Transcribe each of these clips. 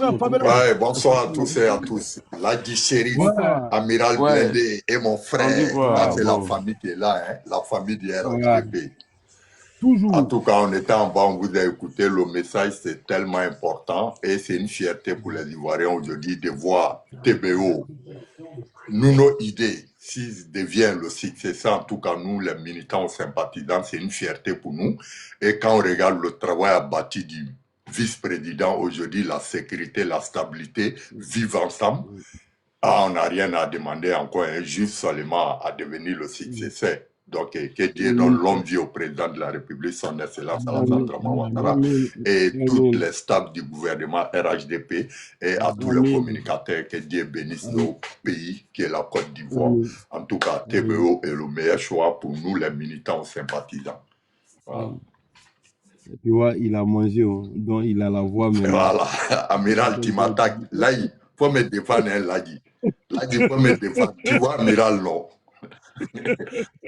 Ouais, beaucoup. Fabien, Ouais, bonsoir à tous et à tous. L'Adi Shérif, Bonsoir. Amiral Ouais, Blindé et mon on dit frère. Ça, quoi, c'est la bon. famille qui est là, hein, la famille du Ouais, RHDP. En toujours. tout cas, on était en bas, on vous a écouté. Le message, c'est tellement important et c'est une fierté pour les Ivoiriens aujourd'hui de voir TBO. Nous, nos idées, s'ils deviennent le successeur, en tout cas, nous, les militants ou sympathisants, c'est une fierté pour nous. Et quand on regarde le travail abattu du vice-président aujourd'hui, la sécurité, la stabilité, vivent ensemble, on n'a rien à demander encore, juste seulement à devenir le successeur. Donc, que Dieu donne longue vie au président de la République, son Excellence Alassane Draman Ouattara, et toutes les staffs du gouvernement RHDP, et à tous les communicateurs, que Dieu bénisse nos pays, qui est la Côte d'Ivoire. En tout cas, TBO est le meilleur choix pour nous, les militants sympathisants. Voilà. Tu vois, il a mangé, donc il a la voix maintenant. Voilà, Amiral, tu m'attaques. Là, il faut me défendre, hein, là, il faut me défendre. Tu vois, Amiral, non.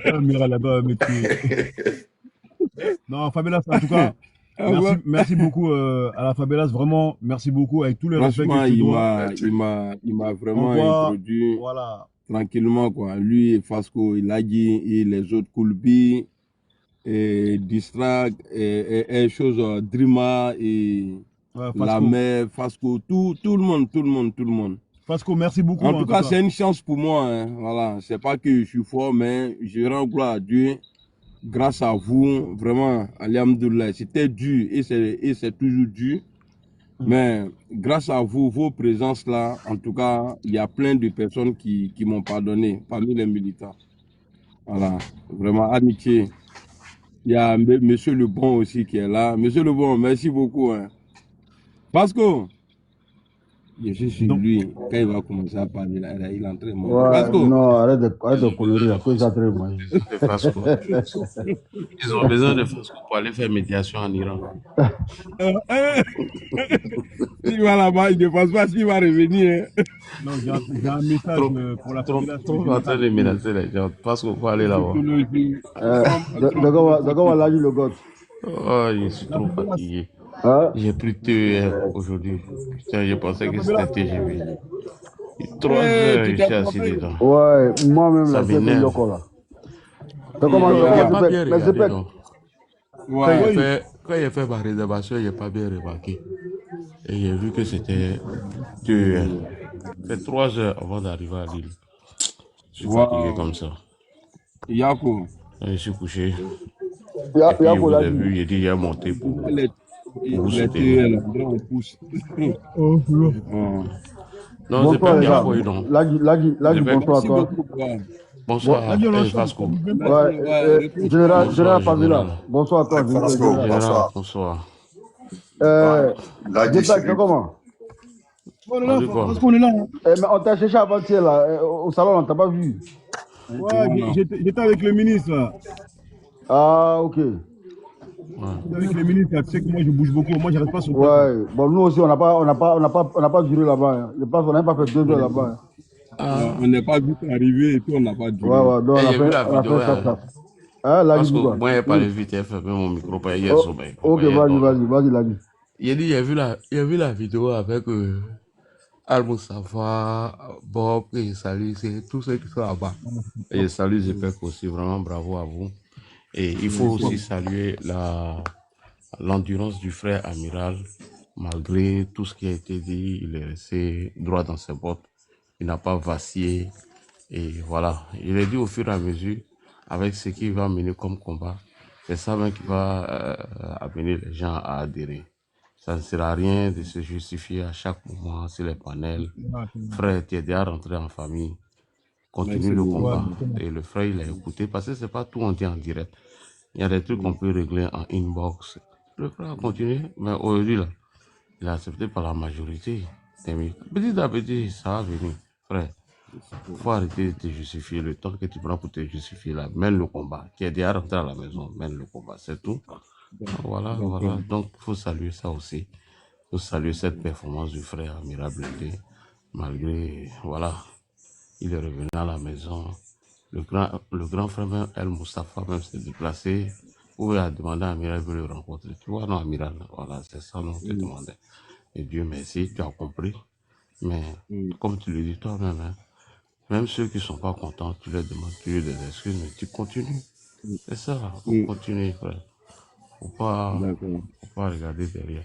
Amiral là-bas, mais non, Fabelas, en tout cas, merci beaucoup à la Fabelas, vraiment, merci beaucoup avec tous les respects que tu dois. Il m'a vraiment introduit voilà. Tranquillement, quoi. Lui et Fasco, il a dit, et les autres Koulbi, et Distract, et choses, Drima, et la mer, Fasco, tout le monde. Fasco, merci beaucoup. En tout cas, c'est une chance pour moi. Hein. Voilà, c'est pas que je suis fort, mais je rends gloire à Dieu. Grâce à vous, vraiment, alhamdoulilah, c'était dur et c'est toujours dur. Mais grâce à vous, vos présences là, en tout cas, il y a plein de personnes qui m'ont pardonné parmi les militants. Voilà, vraiment amitié. Il y a Monsieur Lebon aussi qui est là. Monsieur Lebon, merci beaucoup. Hein. Parce que je suis sur lui, quand il va commencer à parler, là, il est en train de manger. Ouais, non, arrête de colorer, après ça très mal. Ils ont besoin de Fasco pour aller faire médiation en Iran. Il va là-bas, il ne pense pas s'il va revenir. Hein. Non, j'ai un message pour la Trop en train de menacer les gens. Fasco pour aller là-bas. D'accord, on l'a dit le gosse. Oh, je suis trop fatigué. J'ai pris TER aujourd'hui. Putain, je pensais que c'était TGV. 3 heures, je suis assis dedans. Ouais, moi-même, là, c'est le loco, là. Quand il a fait ma réservation, il n'a pas bien remarqué. Et j'ai vu que c'était TER. C'est 3 heures avant d'arriver à Lille. Je suis fatigué comme ça. Yako. Je suis couché. Et puis, vous avez vu, j'ai dit, il a monté pour vous soutenir. Non, c'est pas bien pour eux, non. Lagi, bonsoir à toi. Bonsoir, Fasco. Général Fabula. Bonsoir à toi, Général. Bonsoir. Déplace, comment? On est là. Mais on t'a cherché avant-hier, là. Au salon, on t'a pas vu. Ouais, j'étais avec le ministre, là. Ah, ok. Avec les ministres, tu sais que moi je bouge beaucoup, moi je reste pas sur place. Ouais, bon, nous aussi on n'a pas duré là-bas. Hein. Je pense qu'on n'a pas fait 2 heures là-bas. Hein. On n'est pas vite arrivé et puis on n'a pas duré. Ouais, donc j'ai vu la vidéo. Parce que moi j'ai parlé vite, j'ai fermé mon micro pour hier sommeil. Ok, vas-y, Lagi. J'ai vu la vidéo avec Al-Moussafa, Bob, et salut, c'est tous ceux qui sont là-bas. Et salut Zepek aussi, vraiment bravo à vous. Et il faut aussi saluer l'endurance du frère amiral. Malgré tout ce qui a été dit, il est resté droit dans ses bottes. Il n'a pas vacillé. Et voilà, il est dit au fur et à mesure, avec ce qu'il va mener comme combat, c'est ça même qui va amener les gens à adhérer. Ça ne sert à rien de se justifier à chaque moment sur les panels. Frère, tu es déjà rentré en famille. Continue le combat. Et le frère, il a écouté parce que c'est pas tout on dit en direct. Il y a des trucs qu'on peut régler en inbox. Le frère a continué, mais aujourd'hui, là, il a accepté par la majorité. Petit à petit, ça va venir. Frère, il faut arrêter de te justifier. Le temps que tu prends pour te justifier, là, mène le combat. Tu es déjà rentré à la maison, mène le combat, c'est tout. Voilà. Donc, il faut saluer ça aussi. Il faut saluer cette performance du frère Amiral Blindé. Malgré, voilà, il est revenu à la maison. Le grand frère même, El Moustapha, même s'est déplacé. Où il a demandé à Amiral de le rencontrer. Tu vois, non, Amiral, voilà, c'est ça, non, on te demandait. Et Dieu merci, tu as compris. Mais comme tu le dis toi-même, hein, même ceux qui ne sont pas contents, tu leur demandes toujours des excuses, mais tu continues. C'est ça, il faut continuer, frère. Faut pas regarder derrière.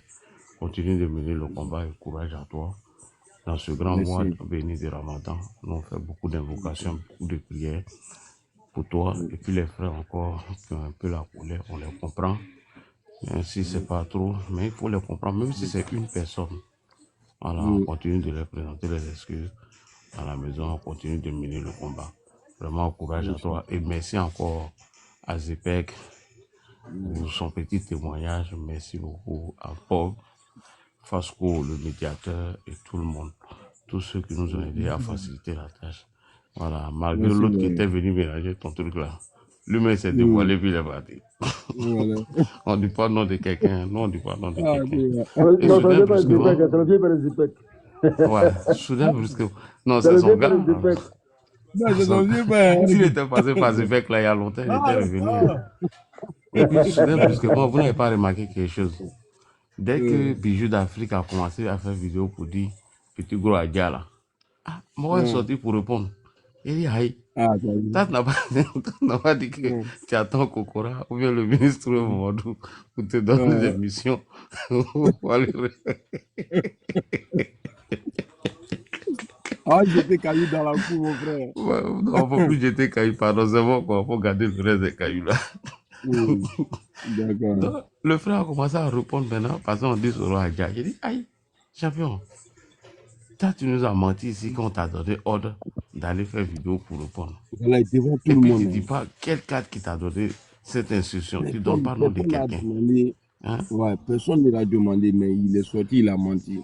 Continue de mener le combat et courage à toi. Dans ce grand mois béni de Ramadan, nous on fait beaucoup d'invocations, beaucoup de prières pour toi. Et puis les frères encore qui ont un peu la colère, on les comprend. Même si c'est pas trop, mais il faut les comprendre, même si c'est une personne. Voilà, on continue de leur présenter les excuses à la maison, on continue de mener le combat. Vraiment, courage à toi et merci encore à Zepec pour son petit témoignage. Merci beaucoup à Bob, Fasco, le médiateur et tout le monde. Tous ceux qui nous ont aidés à faciliter la tâche. Voilà, malgré l'autre qui était venu mélanger ton truc là. Lui-même s'est dévoilé, puis il est parti. Voilà. On ne dit pas le nom de quelqu'un. Non, on ne dit pas le nom de quelqu'un. Non, ça ne pas Zipek, c'est le vieux père Zipek. Ouais, soudain, brusquement. Non, c'est son gars. Non, c'est son vieux père. S'il était passé par Zipek là il y a longtemps, il était revenu. Et puis, soudain, brusquement, vous n'avez pas remarqué quelque chose. Dès que Bijou d'Afrique a commencé à faire vidéo pour dire petit gros Adja là, moi je suis sorti pour répondre. Il dit aïe. Ça n'a pas dit que tu attends Kokora ou bien le ministre Mamadou pour te donner des missions. Ah, j'étais caillou dans la cour, mon frère. Non, il ne faut plus jeter caillou, pardon, c'est bon, il faut garder le reste des cailloux là. D'accord. Le frère a commencé à répondre maintenant, parce qu'on dit sur Adja. Il dit aïe, champion. Toi, tu nous as menti ici quand on t'a donné ordre d'aller faire vidéo pour répondre. Voilà, devant tout et le puis, monde. tu ne dis pas quel cadre qui t'a donné cette instruction. Tu ne donnes pas le nom de quelqu'un. Hein? Ouais, personne ne l'a demandé, mais il est sorti, il a menti.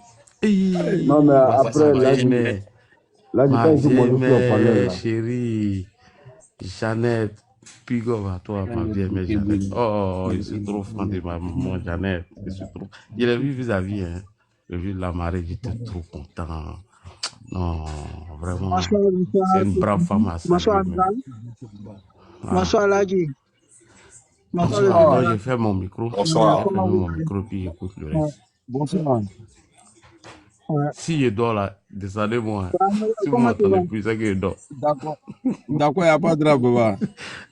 Non, mais après, là, ma chérie, Jeannette, Pigo à toi, ma vieille mère Jeannette. Oh, je suis trop fan de ma maman Jeannette. Je l'ai vu vis-à-vis, hein. J'ai vu la marée, j'étais trop content. Non, vraiment. C'est une brave femme à saluer. Bonsoir, Ladi. Bonsoir. J'ai fait mon micro. Bonsoir. J'ai fait mon micro, puis écoute le reste. Bonsoir. Si je dors là, descendez-moi. Si vous m'entendez plus, c'est que je dors. D'accord. D'accord, il n'y a pas de drame, papa.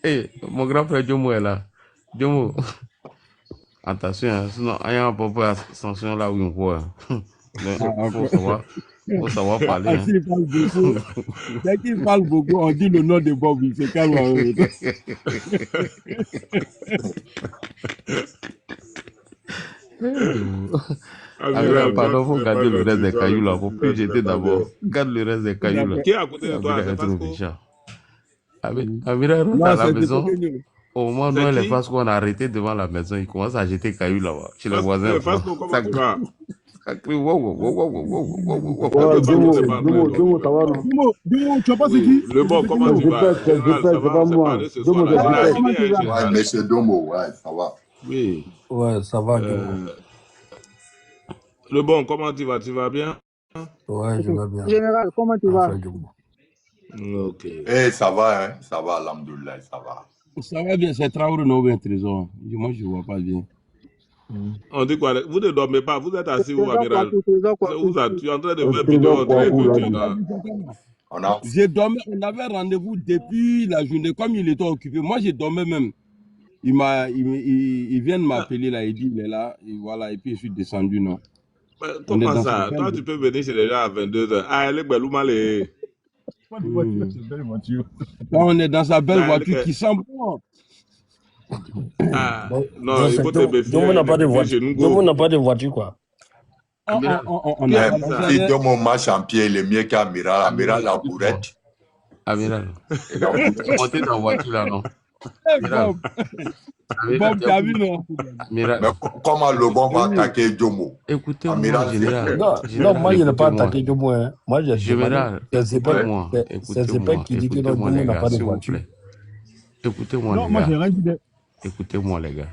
Eh, mon grand frère Djomo est là. Djomo. Attention, hein, sinon, il y a un peu de sanction là où on voit. Il faut savoir parler. Hein. Dès qu'il parle beaucoup, on dit le nom de Bob, il se calme. Pardon, il faut garder le reste des cailloux là. Il ne faut plus jeter d'abord. Garde le reste des cailloux là. Qui est à côté de toi? Amira rentre à la maison. Au moment où les Fasco ont arrêté devant la maison, ils commencent à jeter cailloux là-bas. Chez les voisins. Fasco, comment tu vas? Tu vois pas c'est qui? Le bon, comment tu vas? C'est pas moi. Ouais, monsieur Domo, ouais, ça va. Oui. Ouais, ça va. Le bon, comment tu vas? Tu vas bien? Ouais, je vais bien. Général, comment tu vas? Ok. Eh, ça va, hein? Ça va, alhamdoulilah, ça va. Ça va bien, c'est Traoré, non, bien, trésor. Moi, je ne vois pas bien. On dit quoi? Vous ne dormez pas, vous êtes assis où, amiral? Tu es en train de faire vidéo J'ai dormi, on avait rendez-vous depuis la journée, comme il était occupé. Moi, j'ai dormi même. Il vient de m'appeler là, il dit, il est là, et voilà, et puis je suis descendu, non. Comment ça? Toi, tu peux venir chez les gens à 22h. Ah, elle est belle ou mal? Là, on est dans sa belle voiture qui sent bon. Ah, non, il faut te méfier. Domo n'a pas de voiture. Domo n'a pas de voiture, quoi. Si Domo marche en pied, il est mieux qu'Amiral. Amiral, la bourrette. Amiral. Montez dans la voiture là, non? Bon, t'as vu, non? Mais comment le bon va attaquer Domo? Écoutez-moi, général. Non, moi, je n'ai pas attaqué Domo. Moi, j'ai général. Écoutez-moi. C'est pas qui dit que Domo n'a pas de voiture. Écoutez-moi, les gars. Moi, j'ai rien dit. Écoutez-moi, les gars.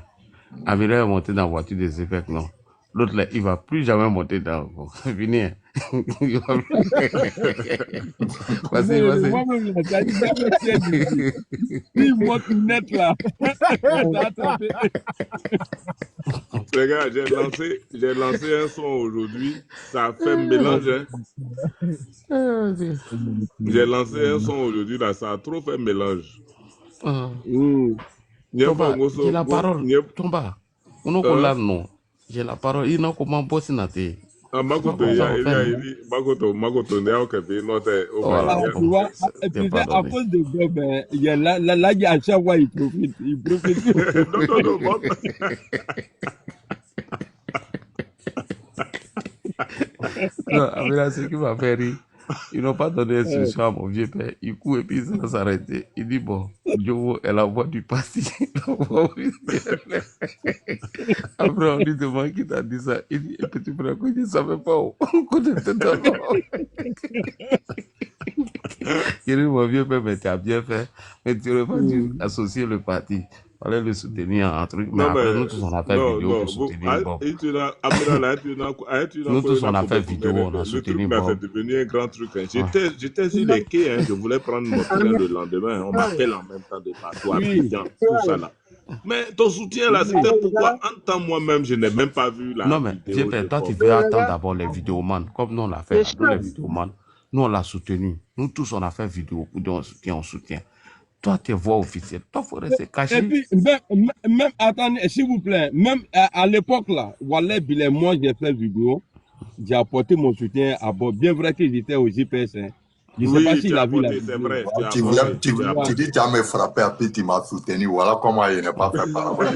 Amiral est monté dans la voiture des EPEC, non? L'autre, là, il ne va plus jamais monter dans. Venez. Vas-y. Moi-même, là, il monte net là. Regarde, j'ai lancé un son aujourd'hui. Ça a fait mélange. Hein. J'ai lancé un son aujourd'hui, là. Ça a trop fait mélange. Tomba, j'ai la parole. Tomba, on a non. J'ai la parole. Il n'a comment bosser na te. Ah, Makoto, Makoto, n'est pas que notre. Voilà, tu vois, à cause de Bob, il y a là, à chaque fois, il profite. Non, Bob. Non, Amira, ce qui m'a fait rire, ils n'ont pas donné instruction à mon vieux père. Il court et puis ça s'arrêtait. Il dit, bon, Joe, elle envoie du parti. Après, on lui demande qui t'a dit ça. Il dit, petit frère, je ne savais pas qu'on était dans l'eau. Il dit, mon vieux père, mais tu as bien fait. Mais tu n'aurais pas dû associer le parti. Il fallait le soutenir en truc. Mais après, nous tous, on a fait vidéo pour soutenir Bob. Nous tous, on a fait vidéo, on a soutenu Bob. C'est devenu un grand truc. J'étais sur les quais, hein, je voulais prendre mon train le lendemain. On m'appelle en même temps de partout, tout ça là. Mais ton soutien là, c'était pourquoi en temps moi-même, je n'ai même pas vu la vidéo. Non, mais vieux père, toi, tu veux attendre d'abord les vidéomans. Comme nous, on l'a fait, nous, les vidéomans. Nous, on l'a soutenu. Nous tous, on a fait vidéo pour dire on soutient. Toi, tes voix officielles, toi, il faut rester caché. Et puis, même, attendez, s'il vous plaît, même à l'époque là, voilà, moi, j'ai fait vidéo, j'ai apporté mon soutien à Bob. Bien vrai que j'étais au GPS. Hein. Je ne sais pas s'il a vu la vidéo. Vrai, tu dis que tu as me frappé, puis tu m'as soutenu. Voilà comment il n'est pas fait par rapport.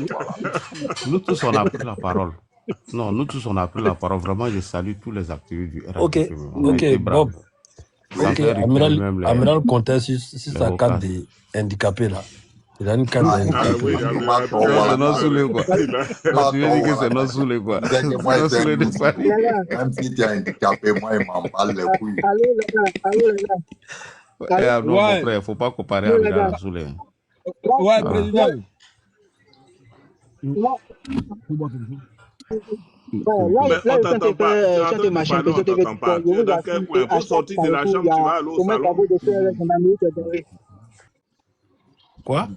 Nous tous, on a pris la parole. Non, nous tous, on a pris la parole. Vraiment, je salue tous les activistes du RFP. Ok, Bob. Ok, Amiral comptait sur sa carte des handicapés là. Il a une carte d'handicapé. C'est non soulé quoi. Tu veux dire que c'est non soulé quoi. C'est non soulé de Paris. Même si tu es handicapé, moi, il m'emballe les couilles. Non, mon frère, il ne faut pas comparer à Amiral Soulé. Ouais, président. Mais on t'entend pas. Tu n'entends pas. Tu es dans quel coin? Pour sortir de la chambre, tu vas aller au salon. Quoi?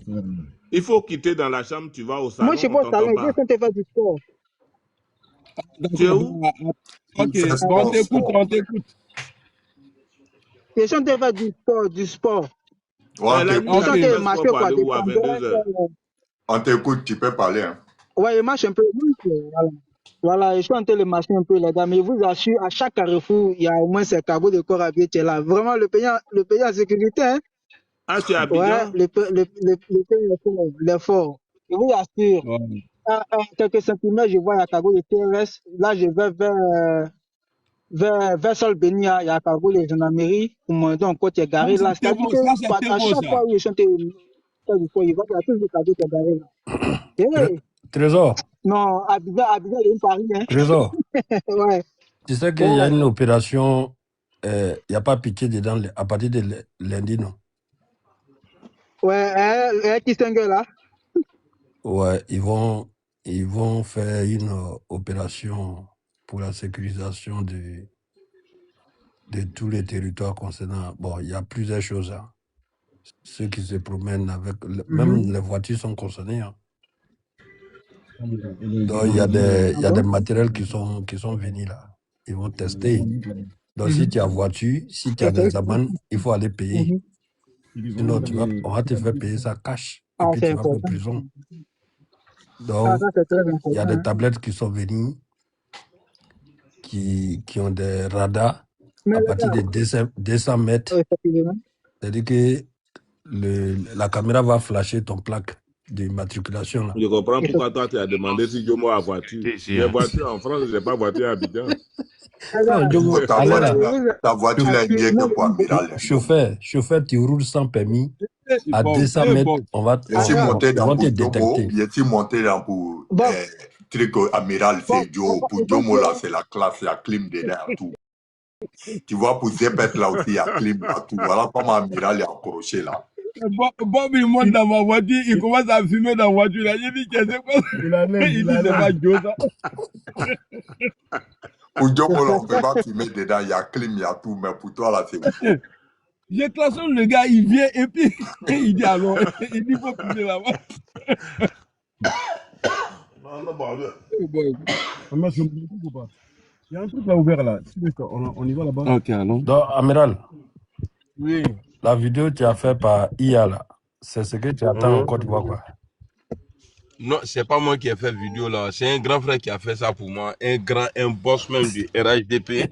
Il faut quitter dans la chambre, tu vas au salon. Moi, je ne sais pas au salon, je vais faire du sport. Tu es où? Ok, on t'écoute. Je suis en train de faire du sport. On t'écoute, tu peux parler. Hein. Ouais, je marche un peu. Voilà, je suis en train de marcher un peu là-dedans. Mais je vous assure, à chaque carrefour, il y a au moins ces cabots de corps à pied qui est là. Vraiment, le pays en sécurité. Hein. Ah, tu es à Abidjan? Ouais, le pays est fort. Je vous assure. Ouais. À quelques centimètres, je vois un cargo de TRS. Là, je vais vers Sol-Bénia, il y a un cargo de gendarmerie. Pour moi, donc, quand tu es garé là, c'est-à-dire que à chaque fois où je chante, il y a tous les cargos qui sont garés là. Trésor. Non, Abidjan, il y a une Paris. Hein. Trésor. Ouais. Tu sais qu'il y a une opération, il n'y a pas pitié dedans à partir de lundi, non? Ouais, qui s'engue là? Ouais, ils vont faire une opération pour la sécurisation de tous les territoires concernant. Bon, il y a plusieurs choses. Hein. Ceux qui se promènent avec. Même les voitures sont concernées. Hein. Donc, il y a des matériels qui sont venus là. Ils vont tester. Donc, si tu as voiture, si tu as des amendes, il faut aller payer. Sinon, on va te faire payer ça cash. Et puis, tu vas en prison. Donc, il y a des tablettes qui sont venues, qui ont des radars à partir de 200 mètres. C'est-à-dire que la caméra va flasher ton plaque d'immatriculation. Je comprends pourquoi toi tu as demandé si Jomo a voiture. J'ai voiture en France, je n'ai pas voiture à Abidjan. Ta voiture est mieux que pour Amiral. Chauffeur, tu roules sans permis. À 200 mètres, on va te détecter. Je suis monté dans pour truc Amiral, c'est Joe. Pour Jomo, là, c'est la classe, il y a clim dedans et tout. Tu vois, pour Zepet, là aussi, il y a clim et tout. Voilà comment Amiral est accroché là. Bob, il monte dans ma voiture, il commence à fumer dans la voiture. Là. Il dit, qu'est-ce que c'est? Il dit, c'est pas Joe, ça. Pour Jomo, là, on ne peut pas fumer dedans. Il y a clim, il y a tout. Mais pour toi, là, c'est bon. Je klaxonne le gars, il vient et puis il dit alors, il dit faut fumer là-bas. Il y a un truc là ouvert là. On y va là-bas. Ok, allons. Donc, Amiral, Oui. la vidéo que tu as fait par IA là, c'est ce que tu attends en Côte d'Ivoire, quoi. Non, c'est pas moi qui ai fait vidéo là. C'est un grand frère qui a fait ça pour moi. Un boss même du RHDP.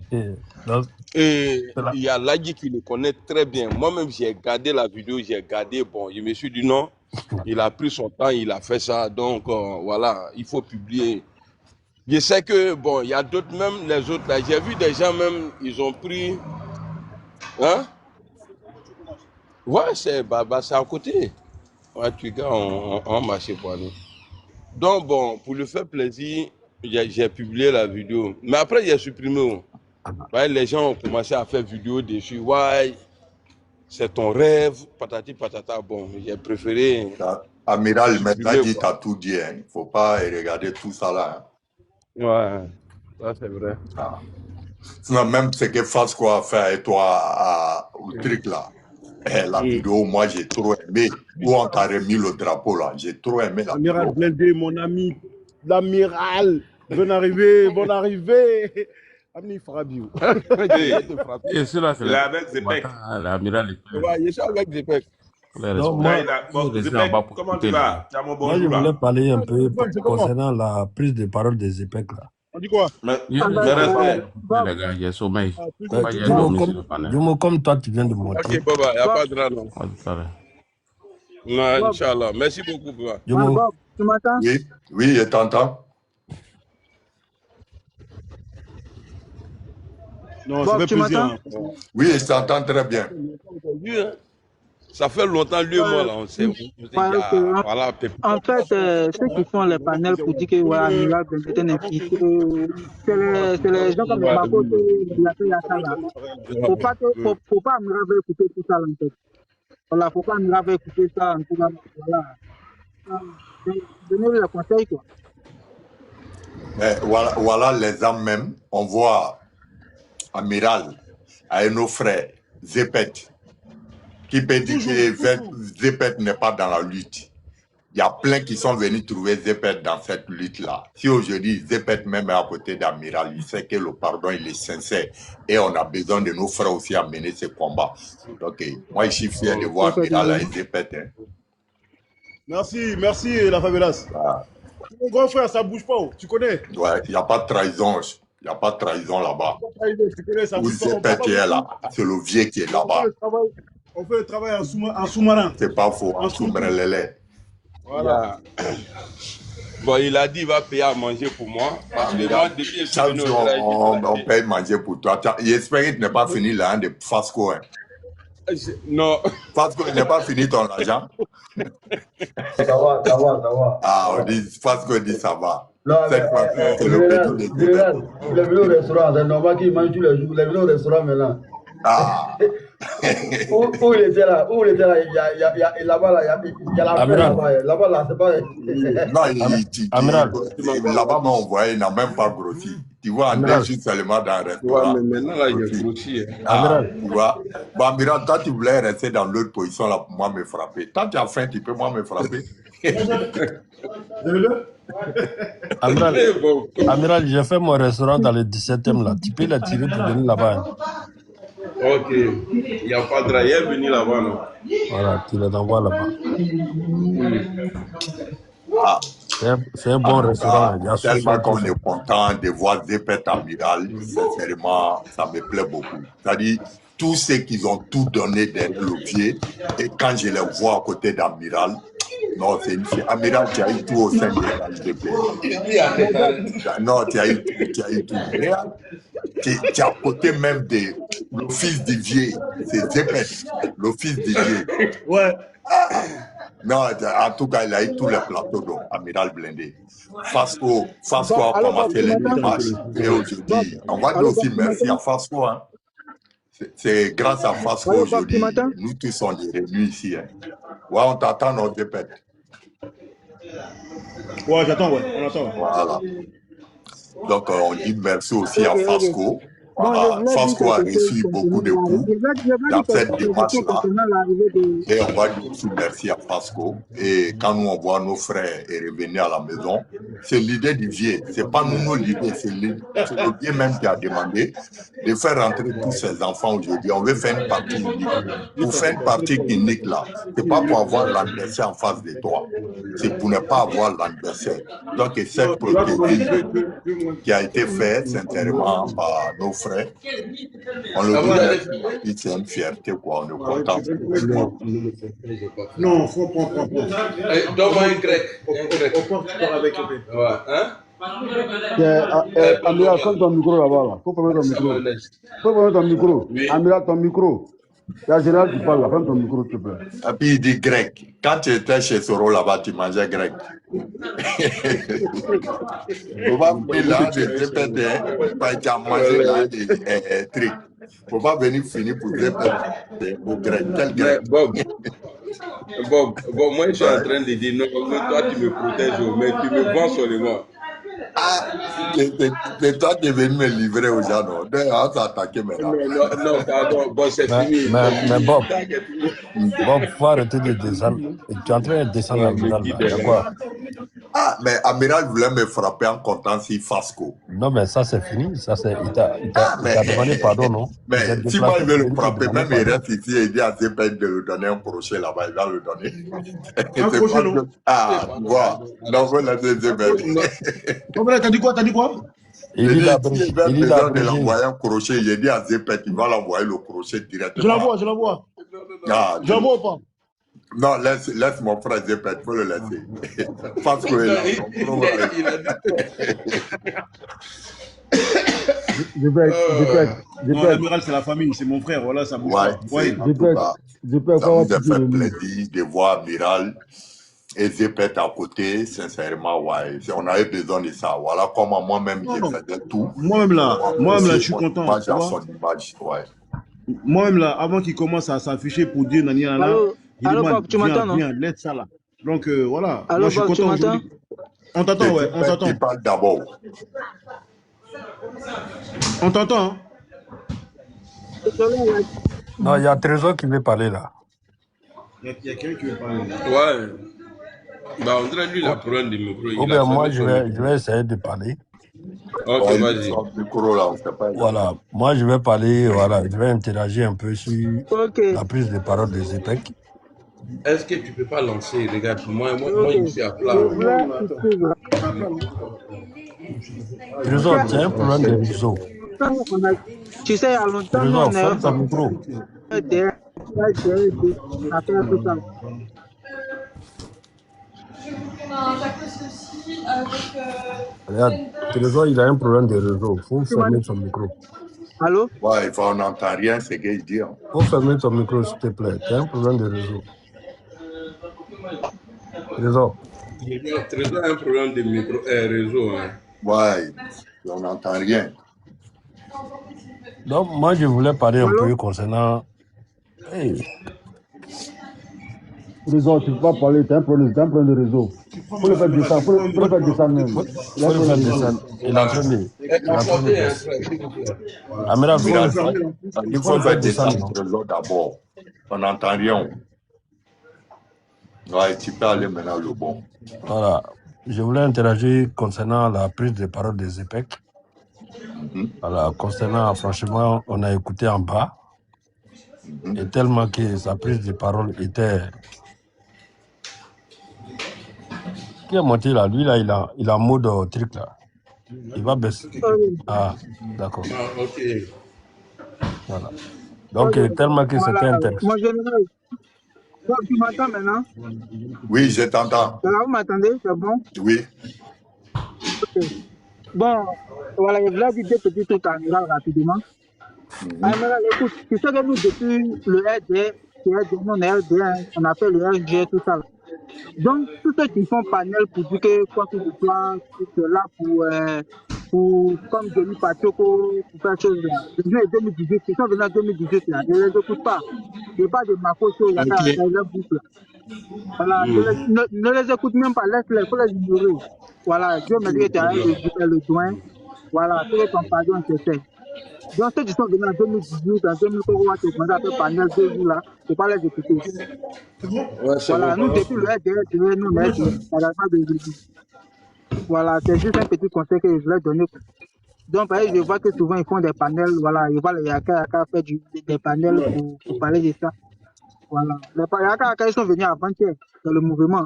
Donc, Et il y a Lagui qui le connaît très bien. Moi-même, j'ai gardé la vidéo, bon, je me suis dit non, il a pris son temps, il a fait ça, donc voilà, il faut publier. Je sais que, bon, il y a d'autres, même les autres là, j'ai vu des gens même, ils ont pris, hein? Ouais, c'est à côté. Ouais, tu gars, on marchait pour nous. Donc bon, pour le faire plaisir, j'ai publié la vidéo. Mais après, j'ai supprimé. Ouais, les gens ont commencé à faire vidéo dessus. Ouais, c'est ton rêve, patati patata. Bon, j'ai préféré. Amiral, maintenant, dit t'as tout dit. Il ne faut pas regarder tout ça là. Hein. Ouais, ça c'est vrai. Ah. Sinon, même ce que Fasco a fait avec toi au truc là, la vidéo, moi j'ai trop aimé. Où on t'a remis le drapeau là, j'ai trop aimé la Amiral vidéo. Blindé, mon ami, l'amiral, bonne arrivée, bonne arrivée. Amni Farabiou. Et cela, c'est avec Zepek. l'amiral. Ouais, je suis avec Zepek. Donc, moi, Comment tu vas? Tu as mon moi, je bonjour voulais là. parler un peu concernant la prise de parole des EPEC là. On dit quoi? Les gars, j'ai sommeil. Jumo, comme toi, tu viens de monter. Ok, Baba, il n'y a pas de drame. Non, Inch'Allah. Merci beaucoup, Baba. Bob, tu m'entends? Oui, je t'entends. Non, ça fait plaisir. Oui, je t'entends très bien. Ça fait longtemps, lui et moi, là, on s'est... Voilà, en fait, ceux qui font les panels pour dire que voilà, Amiral est un infiltré, c'est les gens comme Mako, faut pas Amiral veut écouter tout ça, en fait. Voilà, faut pas Amiral veut écouter ça, en tout cas, voilà. Donnez-lui le conseil, quoi. Mais voilà les âmes même. On voit Amiral avec nos frères, Zepet, qui peut dire que Zepet n'est pas dans la lutte. Il y a plein qui sont venus trouver Zepet dans cette lutte-là. Si aujourd'hui Zepet même est à côté d'Amiral, il sait que le pardon il est sincère et on a besoin de nos frères aussi à mener ce combat. Donc moi je suis fier de voir Amiral avec Zepet. Hein. Merci la favelas. Mon grand frère, ça bouge pas, tu connais? Ouais, il n'y a pas de trahison. Il n'y a pas de trahison là-bas. Où Zepet est là, c'est le vieux qui est là-bas. On fait le travail en sous-marin. C'est pas faux, en sous-marin. Voilà. Bon, il a dit qu'il va payer à manger pour moi. Parce que moi, depuis chaque jour, on paye manger pour toi. J'espère que tu n'es pas fini là de Fasco. Hein. Non. Fasco, il n'est pas fini ton argent. Ça va. Ah, on dit, Fasco dit ça va. Non, c'est le petit de il est venu au restaurant, c'est normal qu'il mange tous les jours. Il est venu au restaurant maintenant. Ah. Où il était là, là-bas, il y a la paix là-bas, là, c'est pas... Non, là-bas, on voyait, il n'a même pas grossi. Tu vois, on est juste seulement dans un restaurant. Ouais, mais maintenant, là, il est grossi. Tu vois. Bon, Amiral, toi, tu voulais rester dans l'autre position là pour moi me frapper. Tant que tu as faim, tu peux moi me frapper. Amiral, j'ai fait mon restaurant dans le 17e là. Tu peux la tirer pour venir là-bas. Ok. Il n'y a pas de railleur venir là-bas, non? Voilà, tu les envoies là-bas. Ah. C'est un bon restaurant. Tellement qu'on est content de voir Zepet Amiral, sincèrement, ça me plaît beaucoup. C'est-à-dire, tous ceux qui ont tout donné derrière le pied, et quand je les vois à côté d'Amiral, non, c'est une fille. Amiral, tu as eu tout au sein de l'HDP. Non, tu as eu tout. Tu es à côté même de le fils d'Ivier, c'est Zepet, le fils d'Ivier. Ouais. Non, en tout cas, il a eu tous les plateaux d'Amiral Blindé. Fasco a commencé les démarches. Et aujourd'hui, on va dire aussi merci à Fasco. Hein. C'est grâce à Fasco aujourd'hui, nous tous on est réunis ici. Hein. Ouais, on t'attend, on répète. Ouais, j'attends, ouais, on attend. Voilà. Donc, on dit merci aussi à Fasco Bon, je voulais dire Fasco a quelque chose reçu beaucoup de concernant coups je voulais dire dans cette quelque chose démarche-là. concernant l'arrivée de... Et on va dire aussi merci à Fasco. Et quand nous, on voit nos frères et revenir à la maison, c'est l'idée du vieux. C'est pas nous, nos l'idée. C'est le vieux même qui a demandé de faire rentrer tous ses enfants aujourd'hui. On veut faire une partie unique. Pour faire une partie unique là, c'est pas pour avoir l'adversaire en face de toi. C'est pour ne pas avoir l'adversaire. Donc, cette procédure qui a été faite sincèrement par nos frères, on le dit, c'est une fierté, quoi. On est content. Non, faut prendre. Donne-moi un grec. On porte avec eux. Ouais, hein? Amiral, comme ton micro là-bas, là. Faut prendre ton micro. Faut prendre ton micro. Oui. Amiral, ton micro. Il y a général qui parle là. Prends ton micro, s'il te plaît. Et puis il dit grec. Quand tu étais chez Soro là-bas, tu mangeais grec. Faut pas venir là, je répète, tu as mangé là des trucs. Faut pas venir finir pour dire au grec. Quel grec? Bob, moi je suis en train de dire non, toi tu me protèges, mais tu me vends seulement. Ah, c'est toi qui es venu me livrer aux gens, non? On s'est attaqué maintenant. Non, pardon, bon, c'est fini. Mais Bob, faut arrêter de descendre. Tu es en train de descendre l'amiral là. Il y a quoi? Ah, mais Amiral voulait me frapper en comptant si Fasco. Non, mais ça c'est fini. Ça c'est. Il t'a demandé pardon, non? Mais si moi il veut le frapper, même il reste ici et il dit à Zeped de lui donner un crochet là-bas, il va le donner. Un crochet, non? Ah, voilà. Donc, on l'a dit Zeped. T'as dit quoi? Il dit de l'envoyer un crochet. J'ai dit à Zeped, il va l'envoyer le crochet directement. Je l'envoie. Ah, je l'envoie ou pas? Non, laisse mon frère Zeped, il faut le laisser. Parce que Non, l'amiral, c'est la famille, c'est mon frère, voilà, ça bouge pas. Ça nous a fait plaisir de voir Amiral et Zeped à côté, sincèrement, ouais. On avait besoin de ça. Voilà comment moi-même, je faisais tout. Moi-même là, je suis content. Image à son image, ouais. Moi-même là, avant qu'il commence à s'afficher pour dire Nani Nana, Allô, Bob, tu m'entends, non? Laisse ça là. Donc voilà. Allô, Bob, tu m'entends? On t'entend, ouais, on t'entend. Tu parles d'abord. On t'entend, hein? Non, il y a Trésor qui veut parler là. Il y a quelqu'un qui veut parler là. Ouais. Bah, on dirait lui, il a problème de micro. Ou bien moi, je vais essayer de parler. Ok, vas-y. Voilà, moi je vais parler, voilà, je vais interagir un peu sur la prise de parole des Zeped. Est-ce que tu peux pas lancer, regarde, moi je me suis à plat. Trésor, tu as un problème de réseau. Tu sais, à longtemps, Trésor, ferme ton micro. Regarde, Trésor, il a un problème de réseau. Il faut fermer son micro. Allô? Ouais, on n'entend rien, c'est ce qu'il dit. Il faut fermer ton micro, s'il te plaît. Tu as un problème de réseau. Trésor. Trésor a un problème de micro, réseau. Hein. Ouais, on n'entend rien. Donc, moi, je voulais parler un peu concernant... Hey. Réseau, tu ne peux pas parler, tu as un problème de réseau. Il faut le faire descendre, faut le faire descendre même. Il faut le faire descendre. Il a entendu. Amiral, il faut le faire descendre d'abord. On n'entend rien. Ouais, tu peux aller maintenant le bon. Voilà. Je voulais interagir concernant la prise de parole des Zeped. Voilà, concernant, franchement, on a écouté en bas. Et tellement que sa prise de parole était... Qui est monté là? Lui là, il a un mode truc là. Il va baisser. Ah, d'accord. Ah, ok. Voilà. Donc, tellement que c'était intéressant. Mon général, tu m'entends maintenant? Oui, je t'entends. Vous m'entendez? C'est bon? Oui. Okay. Bon, voilà, je voulais dire deux petits trucs à Amiral rapidement. Amiral, écoute, tu sais que nous, depuis le RD, on a fait le RG, tout ça. Donc, tous ceux qui font panel pour dire que quoi que ce soit, c'est là pour comme Denis Pachoko, pour faire chose là. Ils sont en 2018, ils sont venus en 2018 là. Ne les écoute pas. Il n'y a pas de Makoto, il y a pas de boucle. Voilà, ne les écoute même pas, laisse-les, il faut les ignorer. Voilà, Dieu me dit que tu as le joint. Voilà, c'est ton pardon, c'est fait. Donc, ceux qui sont venus en 2018, en 2023, qui ont fait panel 2 jours là, il ne faut pas les écouter. Ouais, c'est Voilà, bon. nous, depuis le RDR, nous, on est RDR. Ça n'a pas de. Voilà, c'est juste un petit conseil que je voulais donner. Donc, par exemple, je vois que souvent, ils font des panels. Voilà, ils voient les Yaka faire des panels pour parler de ça. Voilà. Les Yaka, ils sont venus avant-hier dans le mouvement.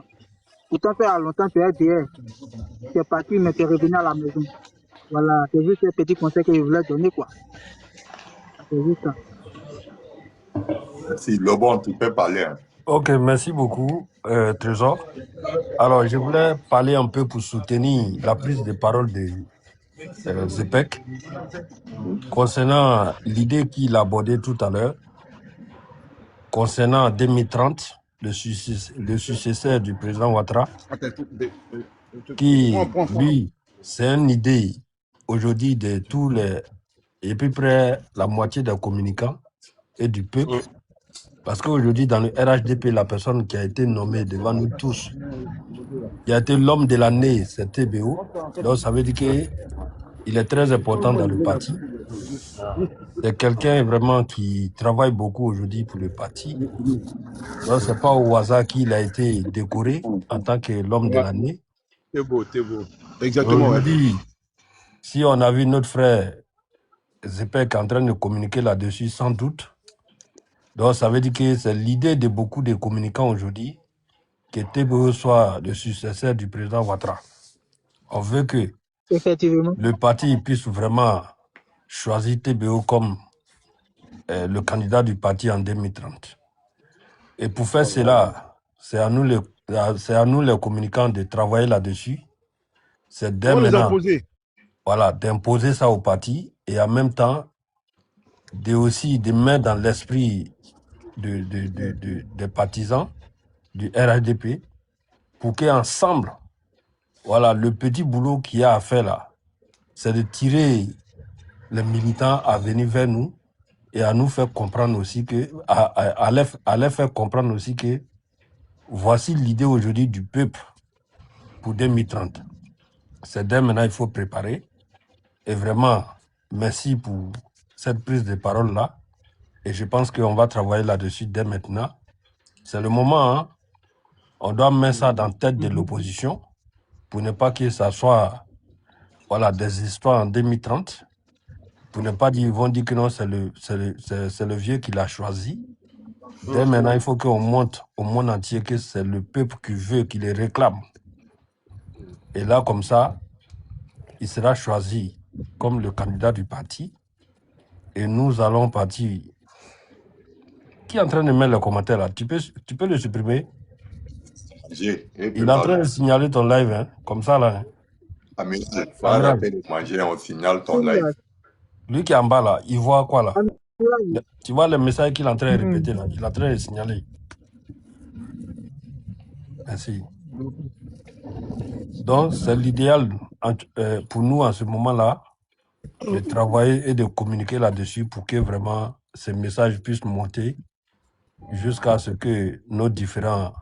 Pourtant, ça a longtemps, c'est RDR. C'est parti, mais c'est revenu à la maison. Voilà, c'est juste un petit conseil que je voulais donner, quoi. C'est juste ça. Merci. Lobon, tu peux parler. Hein. Ok, merci beaucoup, Trésor. Alors, je voulais parler un peu pour soutenir la prise de parole de Zepek concernant l'idée qu'il a abordée tout à l'heure, concernant 2030, le successeur du président Ouattara, qui, lui, c'est une idée aujourd'hui de tous les, et à peu près la moitié des communicants et du peuple. Parce qu'aujourd'hui, dans le RHDP, la personne qui a été nommée devant nous tous, qui a été l'homme de l'année, c'est TBO. Donc, ça veut dire qu'il est très important dans le parti. C'est quelqu'un vraiment qui travaille beaucoup aujourd'hui pour le parti. Donc, ce n'est pas au hasard qu'il a été décoré en tant que l'homme de l'année. C'est beau, c'est beau. Exactement. Aujourd'hui, si on a vu notre frère Zepek en train de communiquer là-dessus, sans doute, donc ça veut dire que c'est l'idée de beaucoup de communicants aujourd'hui que TBO soit le successeur du président Ouattara. On veut que le parti puisse vraiment choisir TBO comme le candidat du parti en 2030. Et pour faire cela, c'est à nous les communicants de travailler là-dessus. C'est dès maintenant, voilà, d'imposer ça au parti et en même temps de mettre dans l'esprit des partisans du RHDP pour qu'ensemble, voilà, le petit boulot qu'il y a à faire là, c'est de tirer les militants à venir vers nous et à nous faire comprendre aussi que, à les faire comprendre aussi que voici l'idée aujourd'hui du peuple pour 2030. C'est dès maintenant il faut préparer. Et vraiment, merci pour cette prise de parole-là. Et je pense qu'on va travailler là-dessus dès maintenant. C'est le moment, hein? On doit mettre ça dans la tête de l'opposition pour ne pas que ça soit des histoires en 2030. Pour ne pas dire, ils vont dire que non, c'est le vieux qui l'a choisi. Dès maintenant, il faut qu'on montre au monde entier que c'est le peuple qui veut, qui les réclame. Et là, comme ça, il sera choisi comme le candidat du parti. Et nous allons partir. Qui est en train de mettre le commentaire là? Tu peux le supprimer? Il est en train de signaler ton live, hein? Comme ça là. Hein? Faut arrêter de manger, on signale ton live. Lui qui est en bas là, il voit quoi là? Tu vois le message qu'il est en train de répéter là? Il est en train de signaler. Merci. Donc, c'est l'idéal pour nous en ce moment-là de travailler et de communiquer là-dessus pour que vraiment ces messages puissent monter jusqu'à ce que nos différents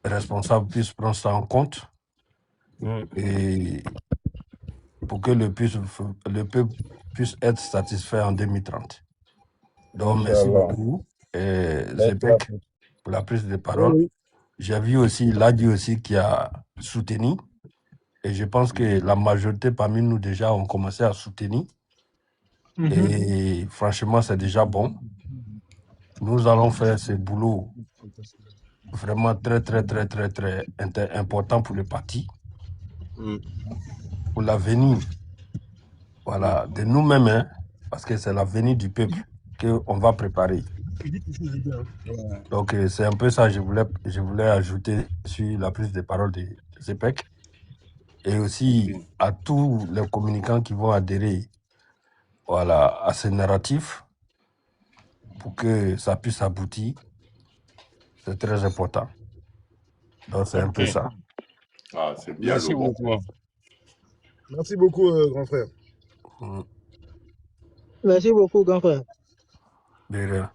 responsables puissent prendre ça en compte et pour que le peuple puisse être satisfait en 2030. Donc, merci beaucoup, Zepek, pour la prise de parole. J'ai vu aussi Ladi aussi qui a soutenu. Et je pense que la majorité parmi nous déjà ont commencé à soutenir. Et franchement, c'est déjà bon. Nous allons faire ce boulot vraiment très, très, très, très, très important pour le parti. Pour l'avenir, voilà, de nous-mêmes, hein, parce que c'est l'avenir du peuple qu'on va préparer. Donc, c'est un peu ça que je voulais ajouter sur la prise de parole de Zepek. Et aussi à tous les communicants qui vont adhérer à ce narratif pour que ça puisse aboutir. C'est très important. Donc, c'est un peu ça. Ah, c'est bien. Merci beaucoup. Merci beaucoup, grand frère. Merci beaucoup, grand frère. De rien.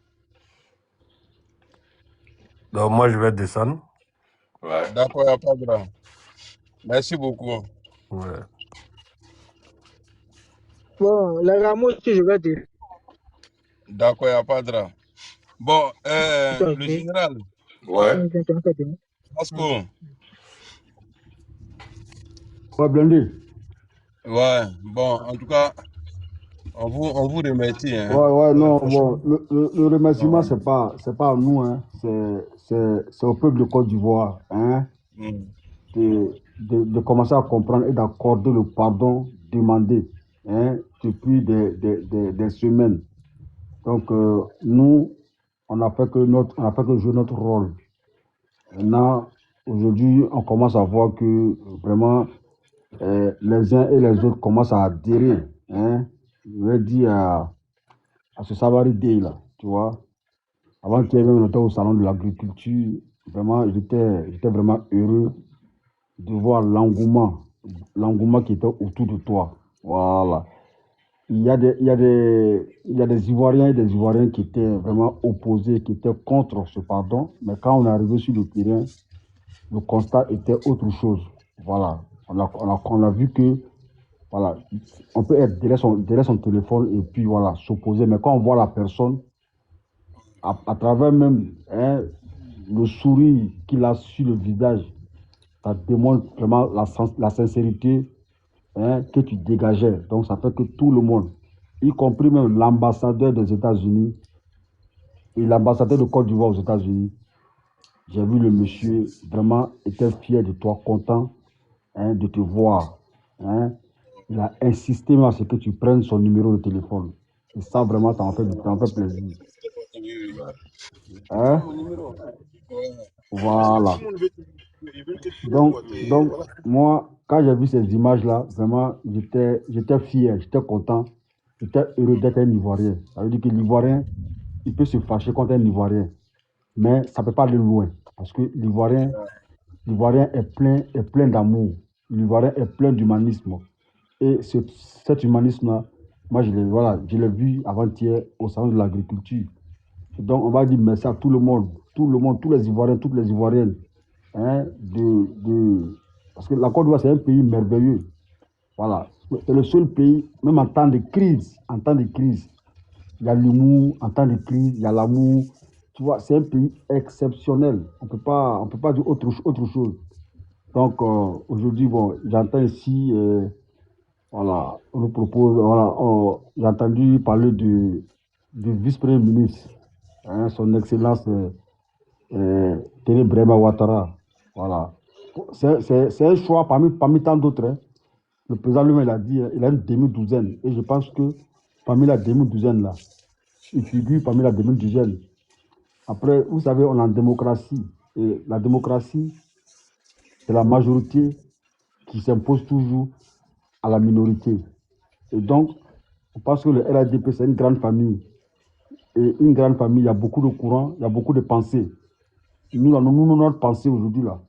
Donc, moi, je vais descendre. Ouais. D'accord, il n'y a pas de drame. Merci beaucoup. Ouais. Bon, les rameaux, si je vais dire. D'accord, il n'y a pas de drame. Bon, le Ok. général, Ouais. Pasco, Ouais, blindé. ouais, bon, en tout cas, on vous remercie, hein. Ouais, non, Franchement. bon, le remerciement, Ouais. c'est pas à nous, hein. C'est au peuple de Côte d'Ivoire, hein, Mm. de commencer à comprendre et d'accorder le pardon demandé, hein, depuis des semaines. Donc, nous, on a fait que jouer notre rôle. Maintenant, aujourd'hui, on commence à voir que vraiment, les uns et les autres commencent à adhérer, hein, je vais dire à ce Savary Day, là, tu vois. Avant qu'il y ait même, on était au salon de l'agriculture. Vraiment, j'étais vraiment heureux de voir l'engouement qui était autour de toi. Voilà. Il y a des Ivoiriens et des Ivoiriens qui étaient vraiment opposés, qui étaient contre ce pardon. Mais quand on est arrivé sur le terrain, le constat était autre chose. Voilà. On a vu que, voilà, on peut être derrière son téléphone et puis, voilà, s'opposer. Mais quand on voit la personne, à travers même, hein, le sourire qu'il a sur le visage, ça démontre vraiment la sincérité, hein, que tu dégageais. Donc, ça fait que tout le monde, y compris même l'ambassadeur des États-Unis et l'ambassadeur de Côte d'Ivoire aux États-Unis, j'ai vu le monsieur vraiment était fier de toi, content, hein, de te voir. Hein. Il a insisté même à ce que tu prennes son numéro de téléphone. Et ça, vraiment, ça en fait plaisir. Hein? Voilà. Donc, moi, quand j'ai vu ces images-là, vraiment, j'étais fier, j'étais content, j'étais heureux d'être un Ivoirien. Ça veut dire que l'Ivoirien, il peut se fâcher contre un Ivoirien, mais ça ne peut pas aller loin. Parce que l'Ivoirien est plein d'amour. L'Ivoirien est plein d'humanisme. Et cet humanisme-là, moi, voilà, je l'ai vu avant-hier au salon de l'agriculture. Donc, on va dire merci à tout le monde, tous les Ivoiriens, toutes les Ivoiriennes, hein, parce que la Côte d'Ivoire, c'est un pays merveilleux. Voilà. C'est le seul pays, même en temps de crise, il y a l'humour, en temps de crise, il y a l'amour. Tu vois, c'est un pays exceptionnel. On peut pas dire autre chose. Donc, aujourd'hui, bon, j'entends ici, voilà, on nous propose, voilà, j'ai entendu parler du vice-premier ministre, hein, son Excellence Télé Brema Ouattara. Voilà. C'est un choix parmi tant d'autres. Hein. Le président lui-même, il a dit, il a une demi-douzaine. Et je pense que parmi la demi-douzaine, là, il figure parmi la demi-douzaine. Après, vous savez, on est en démocratie. Et la démocratie, c'est la majorité qui s'impose toujours à la minorité. Et donc, on pense que le RADP, c'est une grande famille. Et une grande famille, il y a beaucoup de courants, il y a beaucoup de pensées. Notre pensée aujourd'hui, là,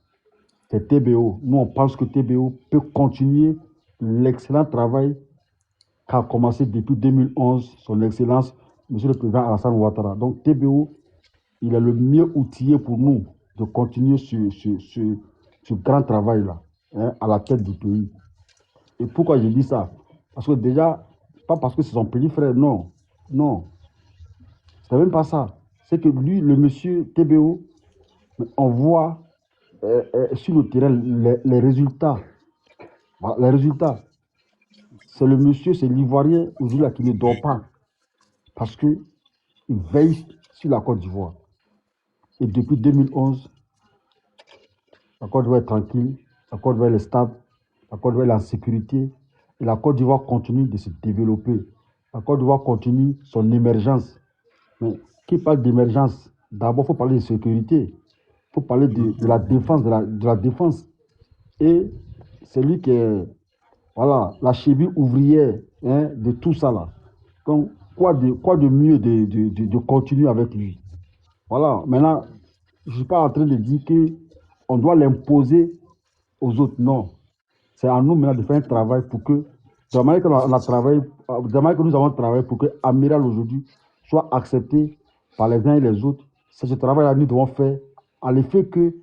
c'est TBO. Nous, on pense que TBO peut continuer l'excellent travail qu'a commencé depuis 2011 son Excellence, Monsieur le Président Alassane Ouattara. Donc, TBO, il est le mieux outillé pour nous de continuer ce grand travail-là, hein, à la tête du pays. Et pourquoi je dis ça? Parce que déjà, pas parce que c'est son petit frère, non. Non, c'est même pas ça. C'est que lui, le monsieur TBO, on voit sur le terrain les résultats. Voilà, les résultats. C'est le monsieur, c'est l'Ivoirien aujourd'hui qui ne dort pas parce qu'il veille sur la Côte d'Ivoire. Et depuis 2011, la Côte d'Ivoire est tranquille, la Côte d'Ivoire est stable, la Côte d'Ivoire est en sécurité et la Côte d'Ivoire continue de se développer. La Côte d'Ivoire continue son émergence. Mais qui parle d'émergence, d'abord, il faut parler de sécurité, il faut parler de la défense, de la défense. Et c'est lui qui est, voilà, la cheville ouvrière, hein, de tout ça là. Donc, quoi de mieux de continuer avec lui? Voilà, maintenant, je ne suis pas en train de dire qu'on doit l'imposer aux autres. Non. C'est à nous maintenant de faire un travail pour que, de la manière que, de la manière que nous avons travaillé pour que Amiral aujourd'hui soit accepté par les uns et les autres, c'est ce travail-là que nous devons faire à l'effet que,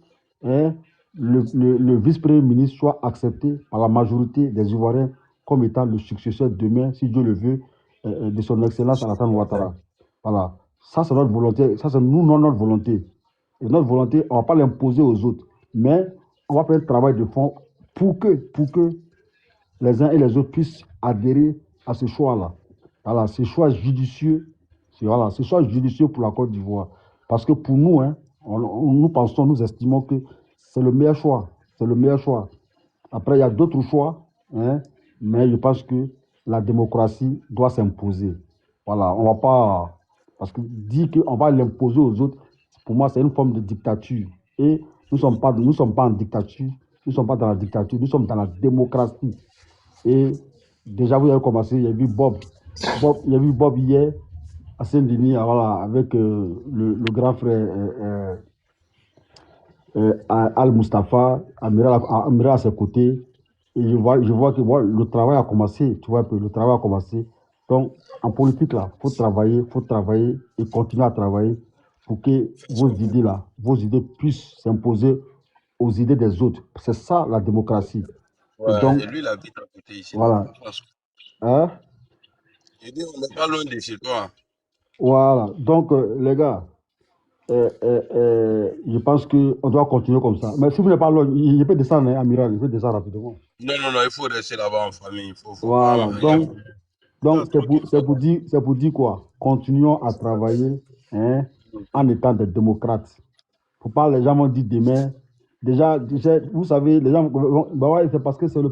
hein, le vice-premier ministre soit accepté par la majorité des Ivoiriens comme étant le successeur demain, si Dieu le veut, de son Excellence Alassane Ouattara. Voilà. Ça, c'est notre volonté. Ça, c'est nous, notre volonté. Et notre volonté, on ne va pas l'imposer aux autres. Mais on va faire un travail de fond pour que les uns et les autres puissent adhérer à ce choix-là. Voilà, ce choix judicieux. Voilà, ce choix judicieux pour la Côte d'Ivoire. Parce que pour nous, hein, nous pensons, nous estimons que c'est le meilleur choix. C'est le meilleur choix. Après, il y a d'autres choix, hein, mais je pense que la démocratie doit s'imposer. Voilà, on ne va pas... Parce que dire qu'on va l'imposer aux autres, pour moi, c'est une forme de dictature. Et nous ne sommes pas en dictature, nous ne sommes pas dans la dictature, nous sommes dans la démocratie. Et déjà, vous avez commencé, il y a vu Bob hier à Saint-Denis, voilà, avec le grand frère Al-Mustafa, Amiral à ses côtés. Et je vois que voilà, le travail a commencé, tu vois un peu, le travail a commencé. Donc, en politique, là, il faut travailler et continuer à travailler pour que vos idées puissent s'imposer aux idées des autres. C'est ça, la démocratie. Ouais, et donc, et lui, il habite à côté ici. voilà. Hein? Il dit, on n'est pas loin de chez toi. Voilà. Donc, les gars, je pense qu'on doit continuer comme ça. Mais si vous n'êtes pas loin, il peut descendre, hein, Amiral, il peut descendre rapidement. Non, il faut rester là-bas en famille. Faut Voilà. pas, Donc c'est pour dire quoi? Continuons à travailler, hein, en étant des démocrates. Il ne faut pas les gens vont dire demain. Déjà, vous savez, les gens bah ouais, c'est parce que c'est le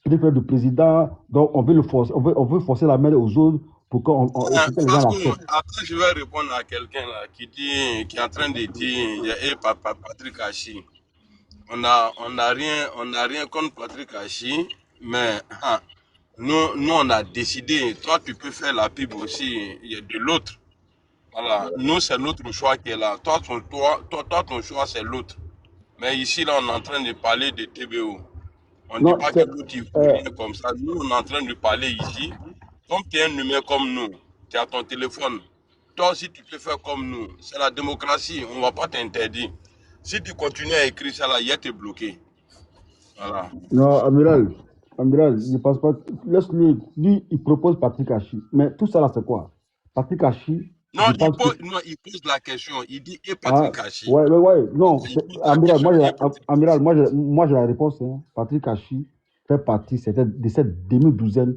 petit frère du président, donc on veut le forcer, on veut forcer la main aux autres pour que les gens l'acceptent. Après, je vais répondre à quelqu'un là qui est en train de dire, hey, Patrick Hachi. On n'a rien contre Patrick Hachi, mais nous, on a décidé. Toi, tu peux faire la pub aussi. Il y a de l'autre. Voilà. Nous, c'est notre choix qui est là. Toi, ton choix, c'est l'autre. Mais ici, là, on est en train de parler de TBO. On ne dit pas que l'autre, il faut rien comme ça. Nous, on est en train de parler ici. Comme tu es un humain comme nous, tu as ton téléphone. Toi aussi, tu peux faire comme nous. C'est la démocratie. On ne va pas t'interdire. Si tu continues à écrire ça, là, il y a te bloqué. Voilà. Non, Amiral, je ne pense pas. Laisse-lui, lui, il propose Patrick Hachi. Mais tout ça là, c'est quoi? Patrick Hachi. Non, il pose la question. Il dit, et Patrick Hachi. Ouais. Non, Amiral, moi j'ai la réponse. Hein. Patrick Hachi fait partie de cette demi-douzaine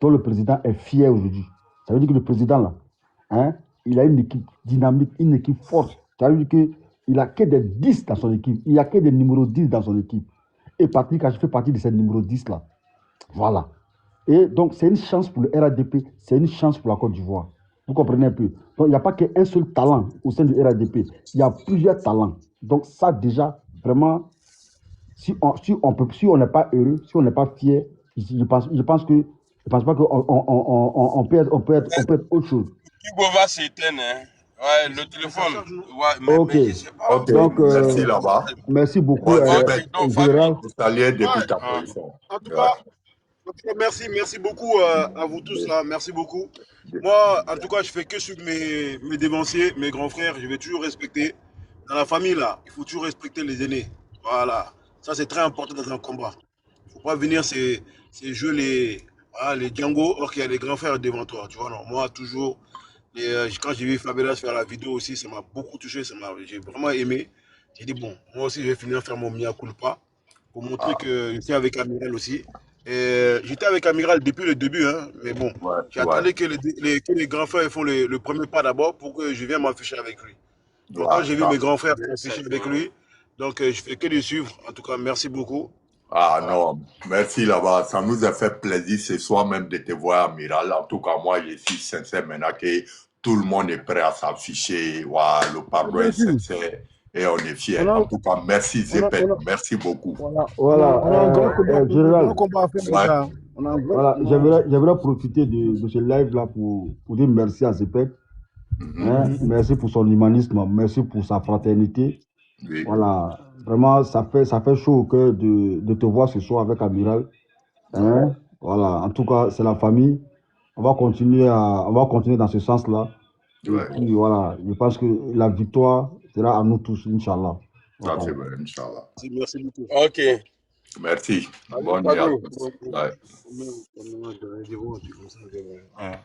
dont le président est fier aujourd'hui. Ça veut dire que le président, là, hein, il a une équipe dynamique, une équipe forte. Ça veut dire qu'il n'a que des 10 dans son équipe. Il n'y a que des numéros 10 dans son équipe. Et Patrick Hachi fait partie de ces numéros 10-là. Voilà. Et donc, c'est une chance pour le RADP, c'est une chance pour la Côte d'Ivoire. Vous comprenez un peu? Donc, il n'y a pas qu'un seul talent au sein du RADP. Il y a plusieurs talents. Donc, ça, déjà, vraiment, si on n'est pas heureux, si on n'est pas fier, je pense pas qu'on peut être autre chose. Hugo va s'éteindre, hein? Ouais, le téléphone. Ouais, ok. Mais je sais pas. Ok, donc, merci là-bas. Merci beaucoup, général. Salut depuis ta position. En tout cas, merci beaucoup à vous tous là, merci beaucoup. Moi, en tout cas, je fais que suivre mes dévanciers, mes grands frères, je vais toujours respecter. Dans la famille là, il faut toujours respecter les aînés. Voilà, ça c'est très important dans un combat. Il ne faut pas venir jouer les Django, or qu'il y a les grands frères devant toi. Tu vois, non, moi toujours, quand j'ai vu Fabelas faire la vidéo aussi, ça m'a beaucoup touché, j'ai vraiment aimé. J'ai dit bon, moi aussi je vais finir faire mon mea culpa pour montrer que j'étais avec Amiral aussi. J'étais avec Amiral depuis le début, hein, mais bon, j'attendais que les grands frères font le premier pas d'abord pour que je vienne m'afficher avec lui. Donc quand j'ai vu mes grands frères s'afficher avec lui, donc je fais que de suivre. En tout cas, merci beaucoup. Ah non, merci là-bas. Ça nous a fait plaisir ce soir même de te voir, Amiral. En tout cas, moi, je suis sincère maintenant que tout le monde est prêt à s'afficher. Wow, le pardon est sincère et on est fiers. En tout cas, merci Zepet, merci beaucoup. Voilà. On a un grand combat à faire. Voilà, j'aimerais profiter de ce live-là pour dire merci à Zepet. Merci pour son humanisme, merci pour sa fraternité. Oui. Voilà, vraiment, ça fait chaud au cœur de te voir ce soir avec Amiral. Hein? Voilà, en tout cas, c'est la famille. On va continuer dans ce sens-là. Ouais. Et puis, voilà, je pense que la victoire sera à nous tous, Inch'Allah. Ça, c'est vrai, Inch'Allah. Merci beaucoup. Ok. Merci. Allez, Bonne nuit à Tago. tous. Ouais. Ah.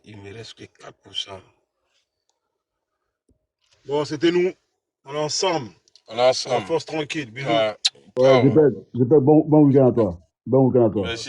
Il me reste que 4%. Bon, c'était nous. On est ensemble. On est ensemble. La force tranquille. Bisous. Ouais. Ouais, Ciao. bon week-end à toi. Bon week-end à toi. Merci.